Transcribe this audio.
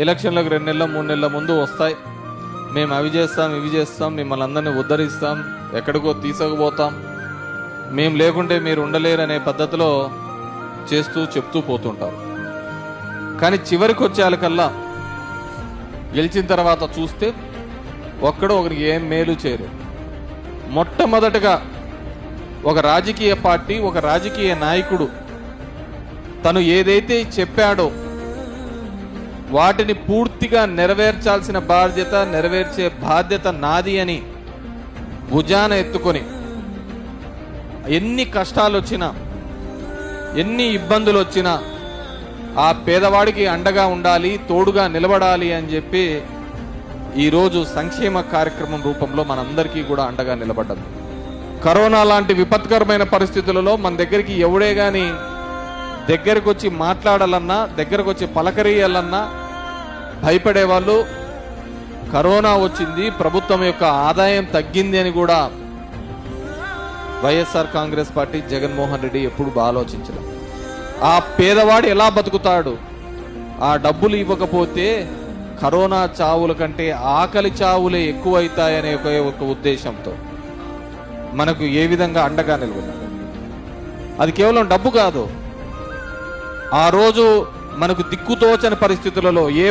ఎలక్షన్లకు 2 నెలల 3 నెలల ముందు వస్తాయి. మేము అవి చేస్తాం ఇవి చేస్తాం, మిమ్మల్ని అందరినీ ఉద్ధరిస్తాం, ఎక్కడికో తీసుకుపోతాం, మేము లేకుంటే మీరు ఉండలేరనే పద్ధతిలో చేస్తూ చెప్తూ పోతుంటారు. కానీ చివరికి వచ్చేకల్లా గెలిచిన తర్వాత చూస్తే ఒకరికి ఏం మేలు చేయరు. మొట్టమొదటగా ఒక రాజకీయ పార్టీ, ఒక రాజకీయ నాయకుడు తను ఏదైతే చెప్పాడో వాటిని పూర్తిగా నెరవేర్చాల్సిన బాధ్యత, నెరవేర్చే బాధ్యత నాది అని భుజాన ఎత్తుకొని ఎన్ని కష్టాలు వచ్చినా, ఎన్ని ఇబ్బందులు వచ్చినా ఆ పేదవాడికి అండగా ఉండాలి, తోడుగా నిలబడాలి అని చెప్పి ఈరోజు సంక్షేమ కార్యక్రమం రూపంలో మనందరికీ కూడా అండగా నిలబడ్డది. కరోనా లాంటి విపత్కరమైన పరిస్థితులలో మన దగ్గరికి ఎవడే కానీ దగ్గరకు వచ్చి మాట్లాడాలన్నా, దగ్గరకు వచ్చి పలకరీయాలన్నా భయపడేవాళ్ళు. కరోనా వచ్చింది, ప్రభుత్వం యొక్క ఆదాయం తగ్గింది అని కూడా వైఎస్ఆర్ కాంగ్రెస్ పార్టీ, జగన్మోహన్ రెడ్డి ఎప్పుడు ఆలోచించలేదు. ఆ పేదవాడు ఎలా బతుకుతాడు, ఆ డబ్బులు ఇవ్వకపోతే కరోనా చావుల కంటే ఆకలి చావులే ఎక్కువైతాయనే ఒక ఉద్దేశంతో మనకు ఏ విధంగా అండగా నిలబడ్డాడు. అది కేవలం డబ్బు కాదు, ఆ రోజు మనకు దిక్కుతోచని పరిస్థితులలో ఏ